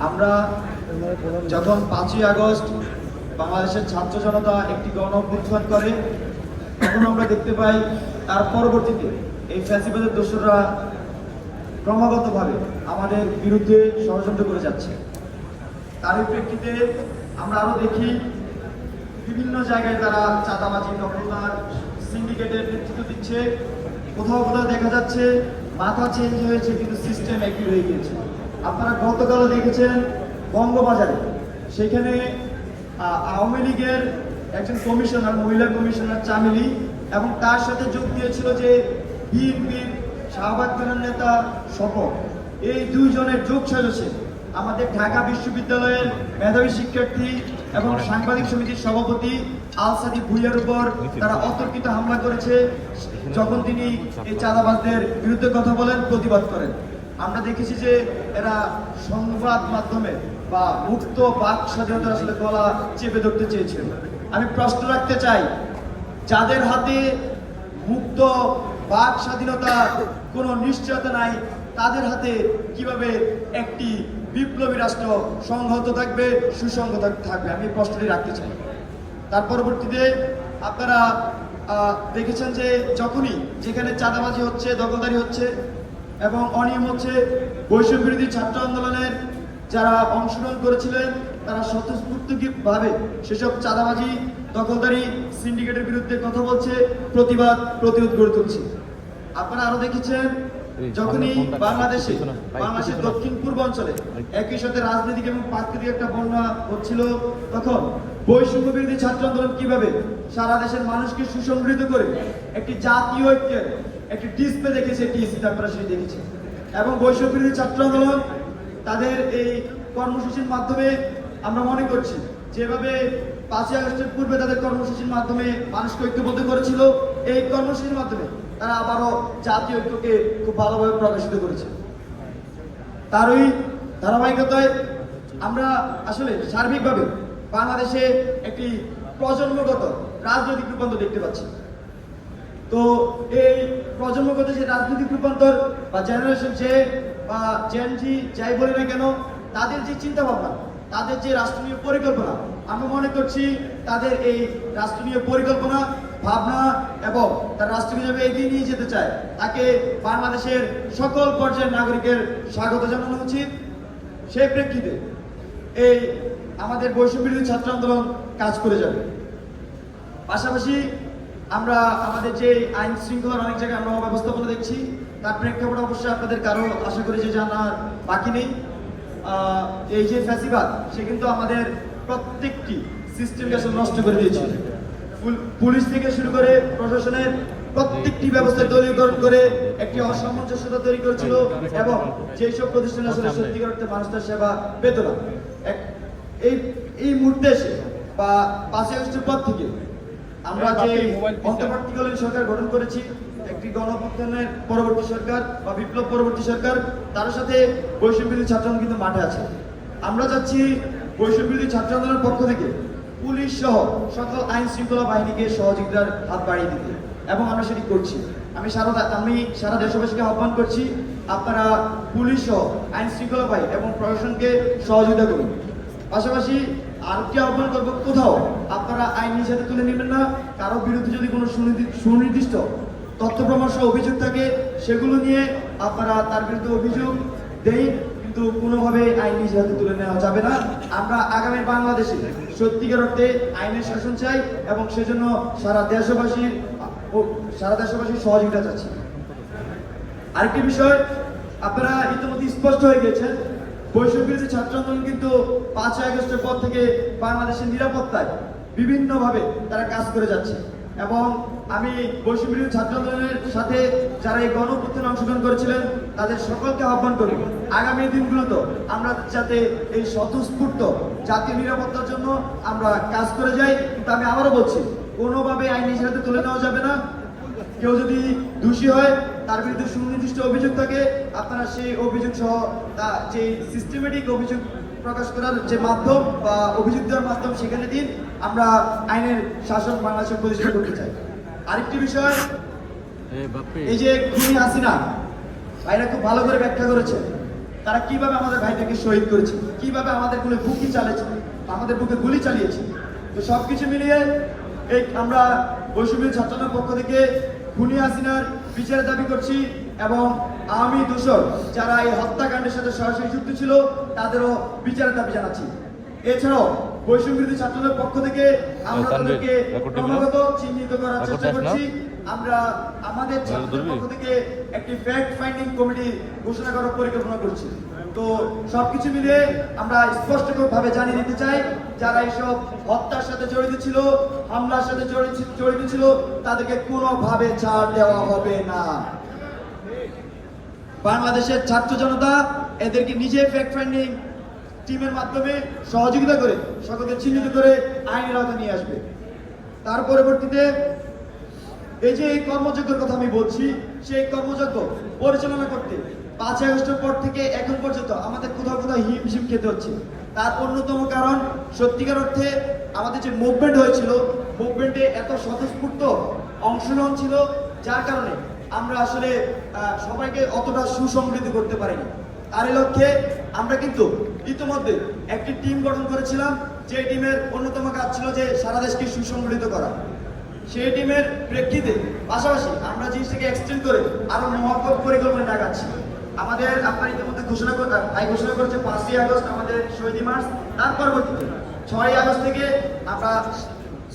আমরা যখন 5ই আগস্ট বাংলাদেশের ছাত্র জনতা একটি গণ অভ্যুত্থান করে, তখন আমরা দেখতে পাই তার পরবর্তীতে এই ফ্যাসিবাদের দোসররা ক্রমাগতভাবে আমাদের বিরুদ্ধে ষড়যন্ত্র করে যাচ্ছে। তারই প্রেক্ষিতে আমরা আরো দেখি বিভিন্ন জায়গায় তারা চাঁদাবাজি, দখলদার, সিন্ডিকেটের নেতৃত্ব দিচ্ছে। কোথাও কোথাও দেখা যাচ্ছে মাথা চেঞ্জ হয়েছে কিন্তু সিস্টেম একই রয়ে গিয়েছে। আপনারা গতকালও দেখেছেন বঙ্গবাজারে, সেখানে আওয়ামী লীগের একজন কমিশনার, মহিলা কমিশনার চামেলি, এবং তার সাথে যোগ দিয়েছিল যে বিএনপির শাহবাগ থানার নেতা শপথ। এই দুইজনের যোগ সাজসে আমাদের ঢাকা বিশ্ববিদ্যালয়ের মেধাবী শিক্ষার্থী এবং সাংবাদিক সমিতির সভাপতি আলসাদি ভুইয়ার উপর তারা অতর্কিত হামলা করেছে, যখন তিনি এই চাঁদাবাজদের বিরুদ্ধে কথা বলেন, প্রতিবাদ করেন। আমরা দেখেছি যে এরা সংবাদ মাধ্যমে বা মুক্ত বাক স্বাধীনতা আসলে গলা চেপে ধরতে চেয়েছিল। আমি প্রশ্ন রাখতে চাই, যাদের হাতে মুক্ত বাক স্বাধীনতা কোনো নিশ্চয়তা নাই, তাদের হাতে কিভাবে একটি বিপ্লবী রাষ্ট্র সংহত থাকবে, সুসংহত থাকবে? আমি প্রশ্নটি রাখতে চাই। তার পরবর্তীতে আপনারা দেখেছেন যে যখনই যেখানে চাঁদাবাজি হচ্ছে, দখলদারি হচ্ছে এবং অনিয়ম হচ্ছে, বৈষম্য বিরোধী ছাত্র আন্দোলনের যারা অংশগ্রহণ করেছিলেন তারা স্বতঃস্ফূর্তভাবে সেসব চাঁদাবাজি, দখলদারি, সিন্ডিকেটের বিরুদ্ধে কথা বলছে, প্রতিরোধ গড়ে তুলছে। আপনারা আরো দেখেছেন যখনই বাংলাদেশের দক্ষিণ পূর্ব অঞ্চলে একই সাথে রাজনৈতিক এবং প্রাকৃতিক একটা বন্যা হচ্ছিল, তখন বৈষম্য বিরোধী ছাত্র আন্দোলন কিভাবে সারা দেশের মানুষকে সুসংগঠিত করে একটি জাতীয় ঐক্যের একটি ডিসপ্লে দেখেছে, টিএসসি আপনারা সেটি দেখেছে। এবং বৈষম্য বিরোধী ছাত্র আন্দোলন তাদের এই কর্মসূচির মাধ্যমে আমরা মনে করছি যেভাবে 5ই আগস্টের পূর্বে তাদের কর্মসূচির মাধ্যমে মানুষকে ঐক্যবদ্ধ করেছিল, এই কর্মসূচির মাধ্যমে তারা আবারও জাতীয় ঐক্যকে খুব ভালোভাবে প্রকাশিত করেছে। তারই ধারাবাহিকতায় আমরা আসলে সার্বিকভাবে বাংলাদেশে একটি প্রজন্মগত রাজনৈতিক রূপান্তর দেখতে পাচ্ছি। তো এই প্রজন্মগত যে রাজনৈতিক রূপান্তর বা জেনারেশন জে বা জেন জি যাই বলি না কেন, তাদের যে চিন্তা ভাবনা, তাদের যে রাষ্ট্রীয় পরিকল্পনা, আমরা মনে করছি তাদের এই রাষ্ট্রীয় পরিকল্পনা, ভাবনা এবং তার রাষ্ট্র হিসেবে এগিয়ে নিয়ে যেতে চায়, তাকে বাংলাদেশের সকল পর্যায়ের নাগরিকের স্বাগত জানানো উচিত। সেই প্রেক্ষিতে এই আমাদের বৈষম্য বিরোধী ছাত্র আন্দোলন কাজ করে যাবে। পাশাপাশি আমরা আমাদের যে আইন শৃঙ্খলার অনেক জায়গায় আমরা অব্যবস্থাপনা দেখছি, তার প্রেক্ষাপটে অবশ্যই আপনাদের কারো আশা করি যে জানার বাকি নেই। এই যে ফ্যাসিবাদ, সে কিন্তু আমাদের প্রত্যেকটি সিস্টেমকে আসলে নষ্ট করে দিয়েছিল। পুলিশ থেকে শুরু করে প্রশাসনের প্রত্যেকটি ব্যবস্থা দলীয়করণ করে একটি অসামঞ্জস্যতা তৈরি করেছিল, এবং যেসব প্রতিষ্ঠান আসলে সত্যিকার অর্থে মানুষের সেবা পেত না। এই মুহূর্তে এসে বা 5ই আগস্টের পর থেকে আমরা যে অন্তর্বর্তীকালীন সরকার গঠন করেছি, একটি গণঅভ্যুত্থানের পরবর্তী সরকার বা বিপ্লব পরবর্তী সরকার, তার সাথে বৈষম্য বিরোধী ছাত্র আন্দোলন কিন্তু মাঠে আছে। আমরা চাচ্ছি বৈষম্য বিরোধী ছাত্র আন্দোলনের পক্ষ থেকে পুলিশ সহ সকল আইন শৃঙ্খলা বাহিনীকে সহযোগিতার হাত বাড়িয়ে দিতে, এবং আমরা সেটি করছি। আমি সারা দেশবাসীকে আহ্বান করছি, আপনারা পুলিশ সহ আইন শৃঙ্খলা বাহিনী এবং প্রশাসনকে সহযোগিতা করুন। পাশাপাশি আরেকটি আহ্বান করবো, কোথাও আপনারা আইন নিজ হাতে তুলে নেবেন না। কারো বিরুদ্ধে যদি কোনো সুনির্দিষ্ট তথ্য প্রমাণ সহ অভিযোগ থাকে, সেগুলো নিয়ে আপনারা তার বিরুদ্ধে অভিযোগ দেই, কিন্তু কোনোভাবে আইন নিজ হাতে তুলে নেওয়া যাবে না। আমরা আগামী বাংলাদেশে সত্যিকার অর্থে আইনের শাসন চাই, এবং সেজন্য সারা দেশবাসীর সহযোগিতা চাচ্ছি। আরেকটি বিষয়, আপনারা ইতিমধ্যে স্পষ্ট হয়ে গেছেন, বৈষম্য বিরোধী ছাত্র আন্দোলন কিন্তু 5ই আগস্টের পর থেকে বাংলাদেশের নিরাপত্তায় বিভিন্নভাবে তারা কাজ করে যাচ্ছে। এবং আমি বৈষম্য বিরোধী ছাত্র আন্দোলনের সাথে যারা এই গণঅভ্যুত্থানে অংশগ্রহণ করেছিলেন, তাদের সকলকে আহ্বান করি, আগামী দিনগুলোতে আমরা যাতে এই স্বতঃস্ফূর্ত জাতীয় নিরাপত্তার জন্য আমরা কাজ করে যাই। কিন্তু আমি আবারও বলছি, কোনোভাবে আইন নিজ হাতে তুলে নেওয়া যাবে না। কেউ যদি দোষী হয়, তার বিরুদ্ধে সুনির্দিষ্ট অভিযোগ থাকে, আপনারা সেই অভিযোগ সহ যে সিস্টেমেটিক অভিযোগ প্রকাশ করার যে মাধ্যম বা অভিযোগ দেওয়ার মাধ্যম, সেখানে দিন। আমরা আইনের শাসন বাংলাদেশে প্রতিষ্ঠা করতে চাই। আরেকটি বিষয়, এই যে খুনি হাসিনা, ভাইরা খুব ভালো করে ব্যাখ্যা করেছে তারা কিভাবে আমাদের ভাইটাকে শহীদ করেছে, কিভাবে আমাদের বুকে বুকি চালিয়েছে, আমাদের বুকে গুলি চালিয়েছে। তো সবকিছু মিলিয়ে এই আমরা বৈষম্য ছাত্রদের পক্ষ থেকে খুনি হাসিনার বিচারের দাবি করছি এবং আওয়ামী দোসর যারা এই হত্যাকাণ্ডের সাথে সরাসরি যুক্ত ছিল তাদেরও বিচারের দাবি জানাচ্ছি। এছাড়াও বৈষম্যবিরোধী ছাত্রদের পক্ষ থেকে আমরা তাদেরকে ক্রমাগত চিহ্নিত করার চেষ্টা করছি। আমরা আমাদের ছাত্রদের পক্ষ থেকে একটি ফ্যাক্ট ফাইন্ডিং কমিটি ঘোষণা করার পরিকল্পনা করছি। তো সবকিছু মিলিয়ে আমরা স্পষ্টভাবে জানিয়ে দিতে চাই, যারা এইসব হত্যার সাথে জড়িত ছিল, হামলার সাথে জড়িত ছিল, তাদেরকে কোনোভাবে ছাড় দেওয়া হবে না। বাংলাদেশের ছাত্র জনতা এদেরকে নিজে ফ্যাক্ট ফাইন্ডিং টিমের মাধ্যমে সহযোগিতা করে সকলকে চিহ্নিত করে আইনের আওতায় নিয়ে আসবে। তার পরবর্তীতে এই যে এই কর্মযজ্ঞের কথা আমি বলছি, সেই কর্মযজ্ঞ পরিচালনা করতে 5 আগস্টের পর থেকে এখন পর্যন্ত আমাদের কোথাও কোথাও হিমশিম খেতে হচ্ছে। তার অন্যতম কারণ সত্যিকার অর্থে আমাদের যে মুভমেন্ট হয়েছিল, মুভমেন্টে এত স্বতঃস্ফূর্ত অংশগ্রহণ ছিল, যার কারণে আমরা আসলে সবাইকে অতটা সুসংগঠিত করতে পারিনি। তার লক্ষ্যে আমরা কিন্তু ইতিমধ্যে একটি টিম গঠন করেছিলাম, যে টিমের অন্যতম কাজ ছিল যে সারা দেশকে সুসংগঠিত করা। সেই টিমের প্রেক্ষিতে পাশাপাশি আমরা জিনিসটাকে এক্সটেন্ড করে আরো মহৎ পরিকল্পনা লাগাচ্ছি। আমাদের আপনার ইতিমধ্যে ঘোষণা করেছে 5ই আগস্ট আমাদের শহীদ মার্চ। তার পরবর্তীতে 6ই আগস্ট থেকে আমরা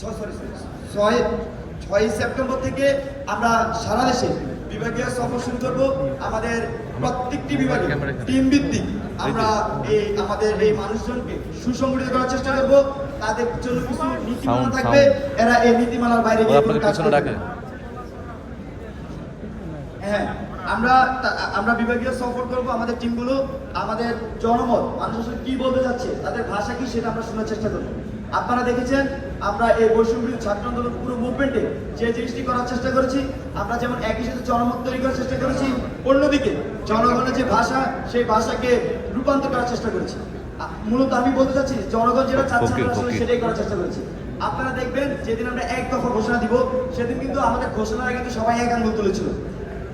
6ই সেপ্টেম্বর থেকে আমরা সারা দেশে বিভাগীয় সফর শুরু করবো। আমাদের প্রত্যেকটি বিভাগে টিম ভিত্তিক আমরা আমাদের এই মানুষজনকে সুসংগঠিত করার চেষ্টা করব। তাদের জন্য কিছু নীতিমালা থাকবে, এরা এই নীতিমালার বাইরে গিয়ে কোনো কাজ করবে না। হ্যাঁ, আমরা বিভাগীয় সফর করব। আমাদের টিমগুলো আমাদের জনমত, মানুষ আসলে কি বলতে চাচ্ছে, তাদের ভাষা কি, সেটা আমরা শোনার চেষ্টা করব। আপনারা দেখেছেন আমরা এই বৈষম্যবিরোধী ছাত্র আন্দোলন পুরো মুভমেন্টে যে জিনিসটি করার চেষ্টা করেছি, আমরা যেমন একই সাথে জনমত তৈরি করার চেষ্টা করেছি, অন্যদিকে জনগণের যে ভাষা, সেই ভাষাকে রূপান্তর করার চেষ্টা করেছি। মূলত আমি বলতে চাচ্ছি, জনগণ যেটা চাচ্ছে আমরা আসলে সেটাই করার চেষ্টা করেছি। আপনারা দেখবেন যেদিন আমরা এক দফা ঘোষণা দিব, সেদিন কিন্তু আমাদের ঘোষণার কিন্তু সবাই এক আঙ্গুল তুলেছিল।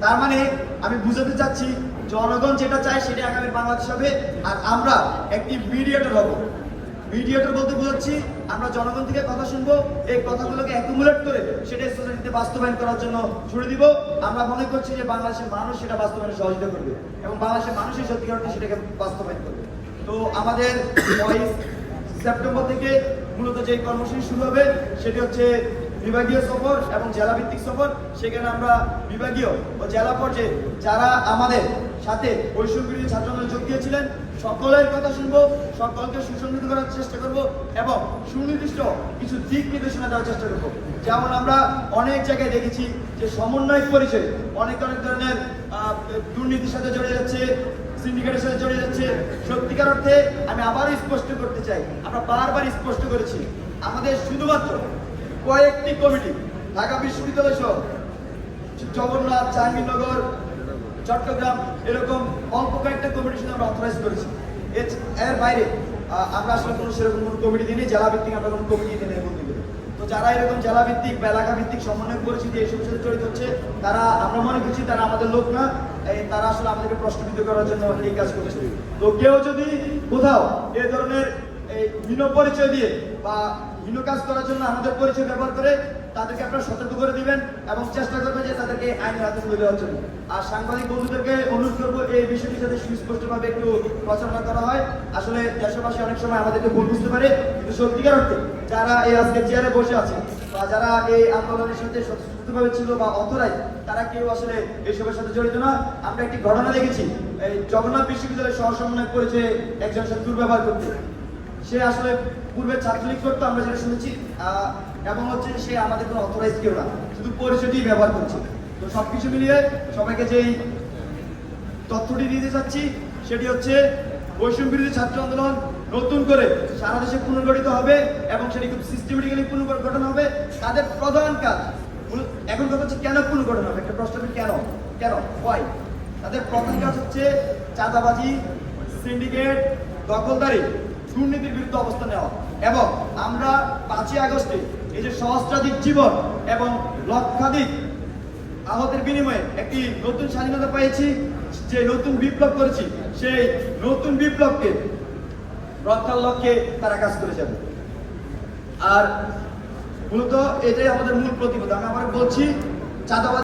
তার মানে আমি বুঝাতে চাচ্ছি, জনগণ যেটা চায় সেটাই আগামী বাংলাদেশ হবে, আর আমরা একটি মিডিয়েটর হব। মিডিয়েটর বলতে বোঝাচ্ছি আমরা জনগণ থেকে কথা শুনবো, এই কথাগুলোকে অ্যাকুমুলেট করে সেটাই সোসাইটিতে বাস্তবায়ন করার জন্য ছুড়ে দিব। আমরা মনে করছি যে বাংলাদেশের মানুষ সেটা বাস্তবায়নে সহযোগিতা করবে এবং বাংলাদেশের মানুষই সত্যিকার অর্থে সেটাকে বাস্তবায়ন করবে। তো আমাদের 5 সেপ্টেম্বর থেকে মূলত যে কর্মসূচি শুরু হবে সেটি হচ্ছে বিভাগীয় সফর এবং জেলা ভিত্তিক সফর। সেখানে আমরা বিভাগীয় ও জেলা পর্যায়ে যারা আমাদের সাথে বৈষম্যবিরোধী ছাত্র আন্দোলনে যোগ দিয়েছিলেন সকলের কথা শুনবো, সকলকে সুসংগঠিত করার চেষ্টা করব এবং সুনির্দিষ্ট কিছু দিক নির্দেশনা দেওয়ার চেষ্টা করব। যেমন আমরা অনেক জায়গায় দেখেছি যে সমন্বয়ক পরিচয় অনেক ধরনের দুর্নীতির সাথে জড়িয়ে যাচ্ছে, সিন্ডিকেটের সাথে জড়িয়ে যাচ্ছে। সত্যিকার অর্থে আমি আবারও স্পষ্ট করতে চাই, আমরা বারবার স্পষ্ট করেছি, আমাদের শুধুমাত্র কয়েকটি কমিটি, ঢাকা বিশ্ববিদ্যালয় সহ জগন্নাথ, জাহাঙ্গীরনগর, চট্টগ্রাম, এরকম অল্প কয়েকটা কমিটি শুধু আমরা অথরাইজ করেছি। এর বাইরে আমরা আসলে কোনো সেরকম কোনো কমিটি দিই, জেলা ভিত্তিক আমরা কোনো কমিটি দিই না। তো যারা এরকম জেলা ভিত্তিক বা এলাকা ভিত্তিক সমন্বয় পরিস্থিতি এইসব সাথে জড়িত হচ্ছে, তারা আমরা মনে করছি তারা আমাদের লোক না, তারা আসলে আমাদেরকে প্রশ্নবিদ্ধ করার জন্য এই কাজ করছে। তো কেউ যদি কোথাও এই ধরনের হীন পরিচয় দিয়ে বা হীন কাজ করার জন্য আমাদের পরিচয় ব্যবহার করে, তাদেরকে আপনারা সতর্ক করে দিবেন এবং চেষ্টা করবেন যে তাদেরকে আইনের হাতে তুলে দেওয়ার জন্য। আর সাংবাদিক বন্ধুদেরকে অনুরোধ করবো এই বিষয়টি যাতে সুস্পষ্টভাবে একটু প্রচারণা করা হয়। আসলে দেশবাসী অনেক সময় আমাদেরকে ভুল বুঝতে পারে, কিন্তু সত্যিকার অর্থে যারা এই আজকে চেয়ারে বসে আছে বা যারা এই আন্দোলনের সাথে স্বতঃস্ফূর্তভাবে ছিল বা অথরাইজ, তারা কেউ আসলে এইসবের সাথে জড়িত না। আমরা একটি ঘটনা দেখেছি, এই জগন্নাথ বিশ্ববিদ্যালয়ের সহসমন্বয়ক পরিচয়ে একজন সাথে দুর্ব্যবহার করতে, সে আসলে পূর্বে ছাত্রলীগ করতো আমরা যেটা শুনেছি, এবং হচ্ছে সে আমাদের কোনো অথরাইজ কেউ না, শুধু পরিচয়টি ব্যবহার করছে। তো সবকিছু মিলিয়ে সবাইকে যেই তথ্যটি দিতে চাচ্ছি সেটি হচ্ছে বৈষম্য বিরোধী ছাত্র আন্দোলন নতুন করে সারা দেশে পুনর্গঠিত হবে এবং সেটি খুব সিস্টেমেটিক্যালি পুনর্গঠন হবে। তাদের প্রধান কাজ, এখন কথা হচ্ছে কেন পুনর্গঠন হবে, একটা প্রশ্ন, কেন ওয়াই? তাদের প্রধান কাজ হচ্ছে চাঁদাবাজি, সিন্ডিকেট, দখলদারি, দুর্নীতির বিরুদ্ধে অবস্থান নেওয়া। এবং আমরা 5ই আগস্টে এই যে সহস্রাধিক জীবন এবং লক্ষাধিক আহতের বিনিময়ে একটি নতুন স্বাধীনতা পেয়েছি, যে নতুন বিপ্লব করেছি সেই নতুন বিপ্লবকে রক্ষার লক্ষ্যে তারা কাজ করে যাবে। আর মূলত এটাই আমাদের মূল প্রতিবাদ। আমি আবার বলছি, চাঁদাবাজ